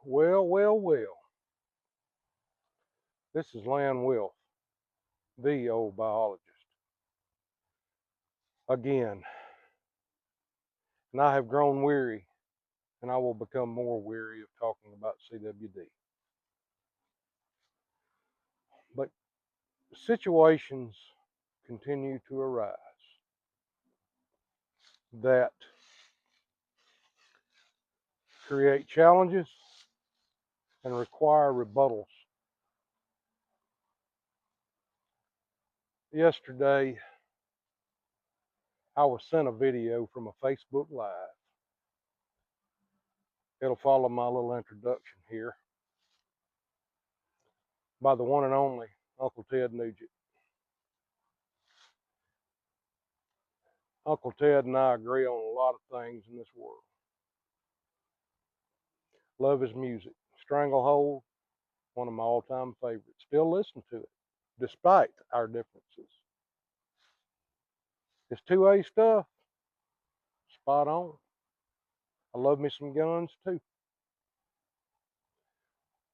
Well. This is lwilf, the old biologist. Again, and I have grown weary, and I will become more weary of talking about CWD. But situations continue to arise that create challenges and require rebuttals. Yesterday, I was sent a video from a Facebook Live. It'll follow my little introduction here by the one and only Uncle Ted Nugent. Uncle Ted and I agree on a lot of things in this world. Love his music. Stranglehold, one of my all-time favorites. Still listen to it, despite our differences. His 2A stuff, spot on. I love me some guns too.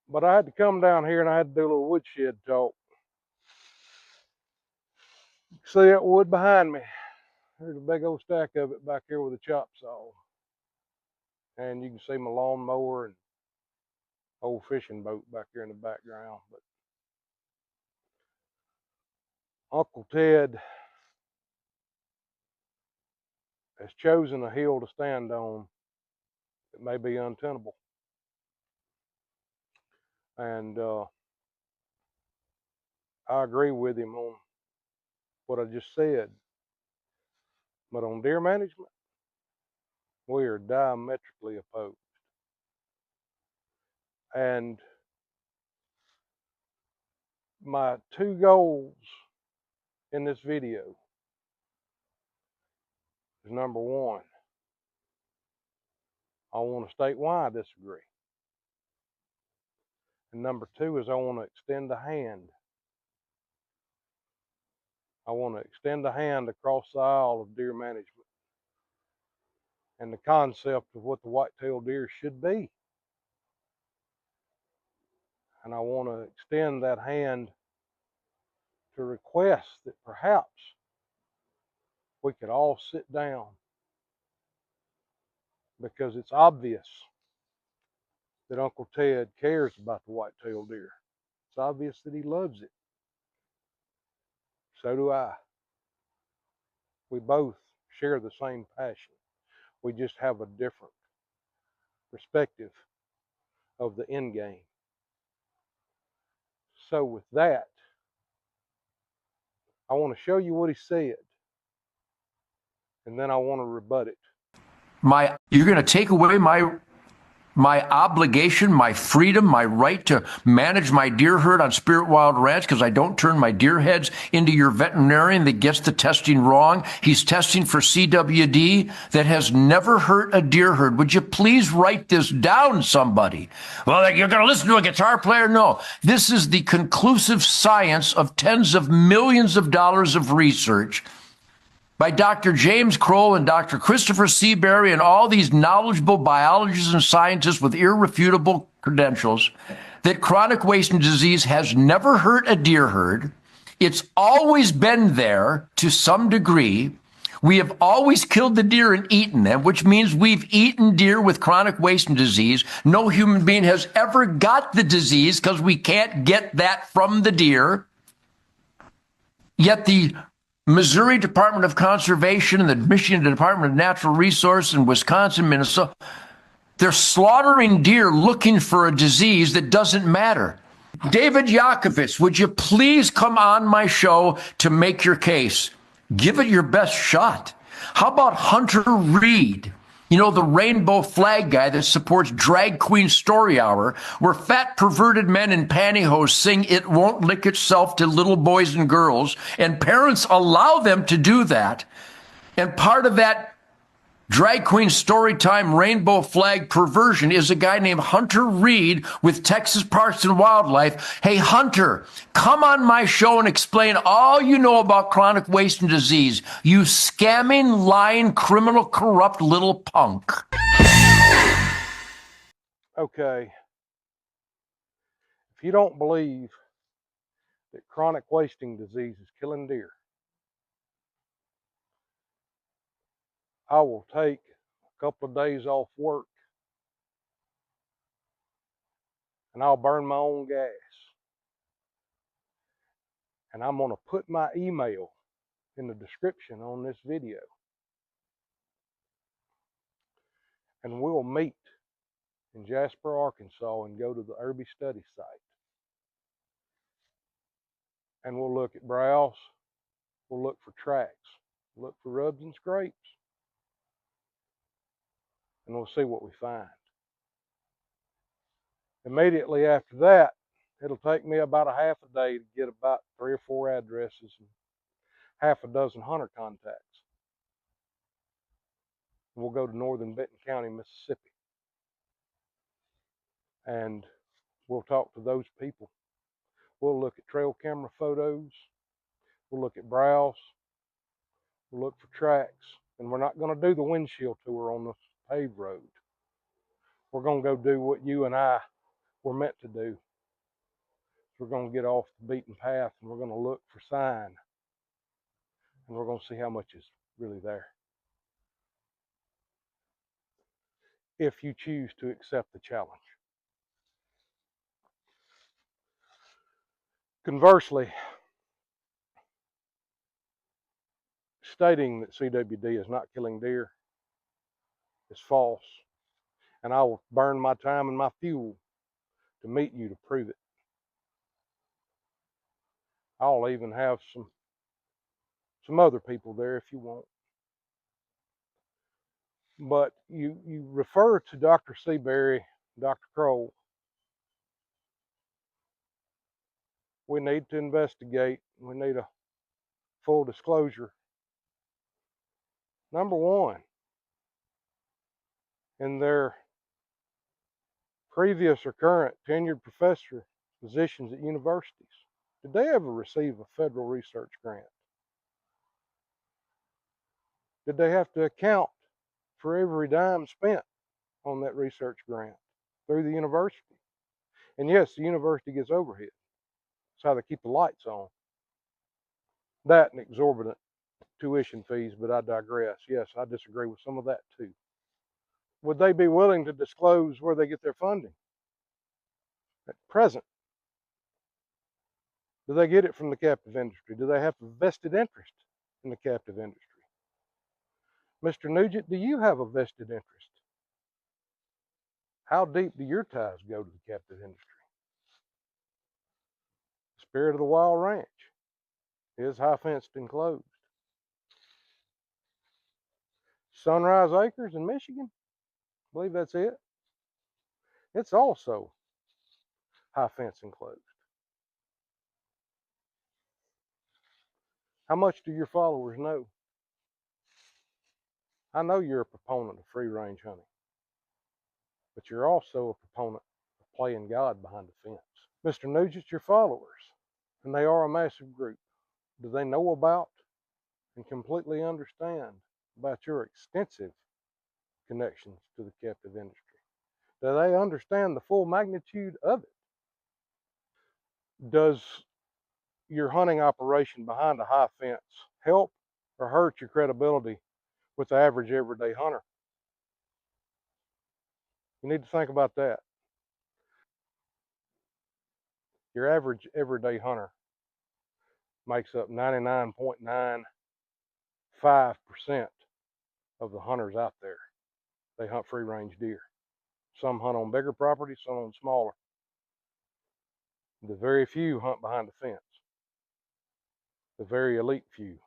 But I had to come down here and I had to do a little woodshed talk. See that wood behind me? There's a big old stack of it back here with a chop saw. And you can see my lawnmower and old fishing boat back here in the background. But Uncle Ted has chosen a hill to stand on that may be untenable. And I agree with him on what I just said. But on deer management, we are diametrically opposed. And my two goals in this video is number one, I want to state why I disagree. And number two is I want to extend a hand. I want to extend a hand across the aisle of deer management and the concept of what the white-tailed deer should be. And I want to extend that hand to request that perhaps we could all sit down, because it's obvious that Uncle Ted cares about the white-tailed deer. It's obvious that he loves it. So do I. We both share the same passion. We just have a different perspective of the end game. So with that, I want to show you what he said, and then I want to rebut it. You're going to take away my obligation, my freedom, my right to manage my deer herd on Spirit Wild Ranch because I don't turn my deer heads into your veterinarian that gets the testing wrong. He's testing for CWD that has never hurt a deer herd. Would you please write this down, somebody? Well, you're going to listen to a guitar player? No. This is the conclusive science of tens of millions of dollars of research by Dr. James Kroll and Dr. Christopher Seabury and all these knowledgeable biologists and scientists with irrefutable credentials, that chronic wasting disease has never hurt a deer herd. It's always been there to some degree. We have always killed the deer and eaten them, which means we've eaten deer with chronic wasting disease. No human being has ever got the disease because we can't get that from the deer. Yet the Missouri Department of Conservation and the Michigan Department of Natural Resources and Wisconsin, Minnesota, they're slaughtering deer looking for a disease that doesn't matter. David Yakovitz, would you please come on my show to make your case? Give it your best shot. How about Hunter Reed? You know, the rainbow flag guy that supports Drag Queen Story Hour, where fat perverted men in pantyhose sing "It Won't Lick Itself" to little boys and girls, and parents allow them to do that. And part of that Drag Queen Storytime rainbow flag perversion is a guy named Hunter Reed with Texas Parks and Wildlife. Hey, Hunter, come on my show and explain all you know about chronic wasting disease. You scamming, lying, criminal, corrupt little punk. Okay, If you don't believe that chronic wasting disease is killing deer, I will take a couple of days off work and I'll burn my own gas. And I'm going to put my email in the description on this video. And we'll meet in Jasper, Arkansas and go to the Irby study site. And we'll look at browse, we'll look for tracks, we'll look for rubs and scrapes, and we'll see what we find. Immediately after that, it'll take me about a half a day to get about 3 or 4 addresses and half a dozen hunter contacts. We'll go to northern Benton County, Mississippi, and we'll talk to those people. We'll look at trail camera photos, we'll look at browse, we'll look for tracks, and we're not going to do the windshield tour on the paved road. We're going to go do what you and I were meant to do. We're going to get off the beaten path and we're going to look for sign, and we're going to see how much is really there, if you choose to accept the challenge. Conversely, stating that CWD is not killing deer is false, and I will burn my time and my fuel to meet you to prove it. I'll even have some other people there if you want. But you refer to Dr. Seabury, Dr. Kroll. We need to investigate. We need a full disclosure. Number one, in their previous or current tenured professor positions at universities, did they ever receive a federal research grant? Did they have to account for every dime spent on that research grant through the university? And yes, the university gets overhead. That's how they keep the lights on. That and exorbitant tuition fees, but I digress. Yes, I disagree with some of that too. Would they be willing to disclose where they get their funding? At present, do they get it from the captive industry? Do they have a vested interest in the captive industry? Mr. Nugent, do you have a vested interest? How deep do your ties go to the captive industry? The Spirit of the Wild Ranch is high fenced and closed. Sunrise Acres in Michigan, I believe that's it. It's also high fence and closed. How much do your followers know? I know you're a proponent of free range hunting, but you're also a proponent of playing God behind the fence. Mr. Nugent, your followers, and they are a massive group, do they know about and completely understand about your extensive connections to the captive industry? Do they understand the full magnitude of it? Does your hunting operation behind a high fence help or hurt your credibility with the average everyday hunter? You need to think about that. Your average everyday hunter makes up 99.95% of the hunters out there. They hunt free range deer. Some hunt on bigger properties, some on smaller. The very few hunt behind the fence. The very elite few.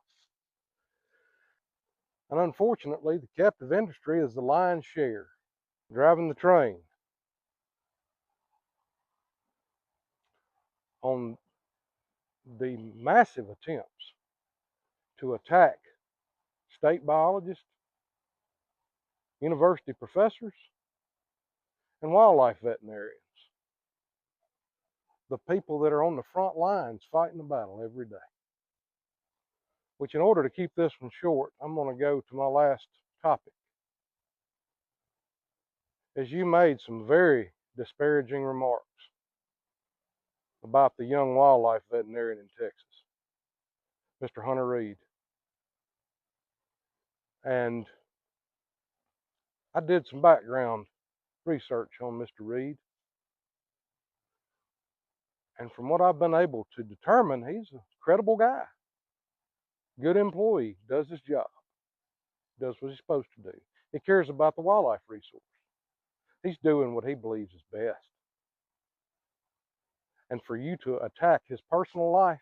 And unfortunately, the captive industry is the lion's share, driving the train on the massive attempts to attack state biologists, university professors, and wildlife veterinarians. The people that are on the front lines fighting the battle every day. Which, in order to keep this one short, I'm going to go to my last topic. As you made some very disparaging remarks about the young wildlife veterinarian in Texas, Mr. Hunter Reed. And I did some background research on Mr. Reed. And from what I've been able to determine, he's a credible guy, good employee, does his job, does what he's supposed to do. He cares about the wildlife resource. He's doing what he believes is best. And for you to attack his personal life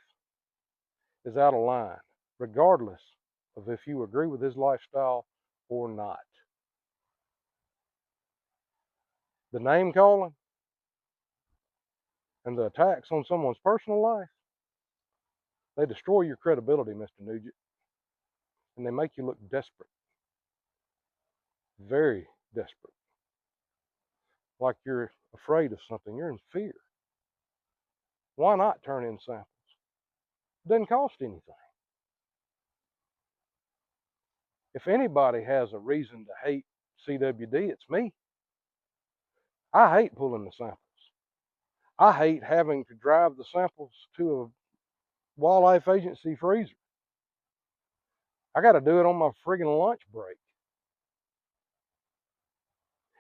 is out of line, regardless of if you agree with his lifestyle or not. The name calling and the attacks on someone's personal life, they destroy your credibility, Mr. Nugent, and they make you look desperate, very desperate, like you're afraid of something, you're in fear. Why not turn in samples? It doesn't cost anything. If anybody has a reason to hate CWD, it's me. I hate pulling the samples. I hate having to drive the samples to a wildlife agency freezer. I got to do it on my friggin' lunch break.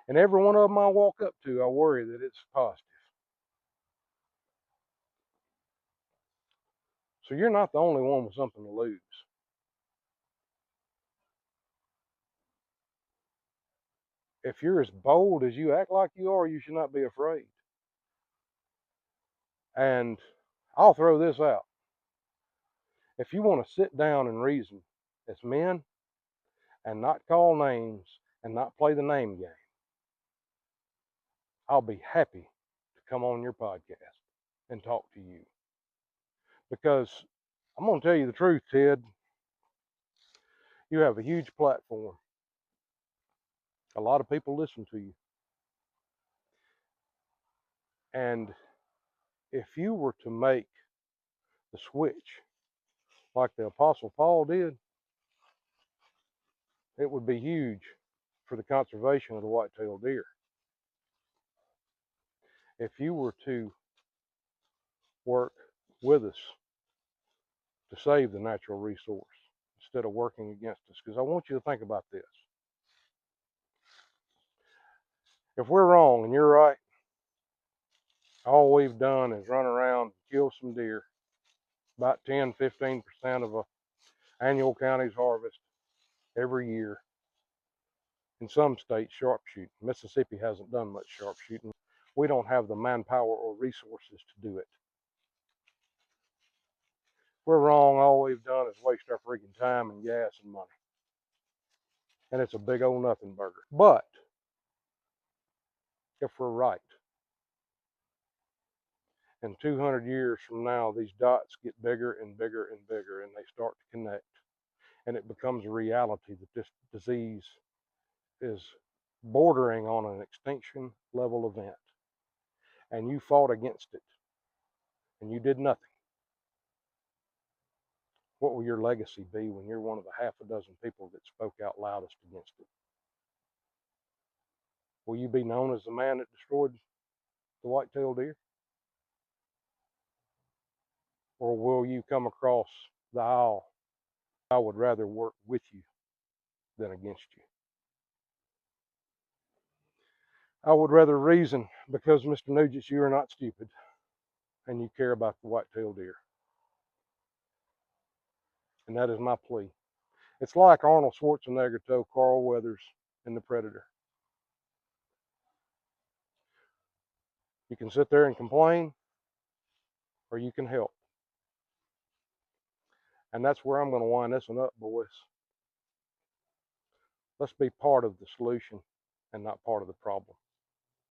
And every one of them I walk up to, I worry that it's positive. So you're not the only one with something to lose. If you're as bold as you act like you are, you should not be afraid. And I'll throw this out. If you want to sit down and reason as men and not call names and not play the name game, I'll be happy to come on your podcast and talk to you. Because I'm going to tell you the truth, Ted. You have a huge platform. A lot of people listen to you. And if you were to make the switch like the Apostle Paul did, it would be huge for the conservation of the white-tailed deer. If you were to work with us to save the natural resource instead of working against us, because I want you to think about this. If we're wrong and you're right, all we've done is run around and kill some deer, about 10-15% of an annual county's harvest every year. In some states, sharpshooting. Mississippi hasn't done much sharpshooting. We don't have the manpower or resources to do it. We're wrong. All we've done is waste our freaking time and gas and money. And it's a big old nothing burger. But if we're right, and 200 years from now, these dots get bigger and bigger and bigger, and they start to connect, and it becomes a reality that this disease is bordering on an extinction level event, and you fought against it, and you did nothing. What will your legacy be when you're one of the half a dozen people that spoke out loudest against it? Will you be known as the man that destroyed the white-tailed deer? Or will you come across the aisle? I would rather work with you than against you. I would rather reason, because Mr. Nugent, you are not stupid and you care about the white-tailed deer. And that is my plea. It's like Arnold Schwarzenegger told Carl Weathers in The Predator. You can sit there and complain, or you can help. And that's where I'm going to wind this one up, boys. Let's be part of the solution and not part of the problem.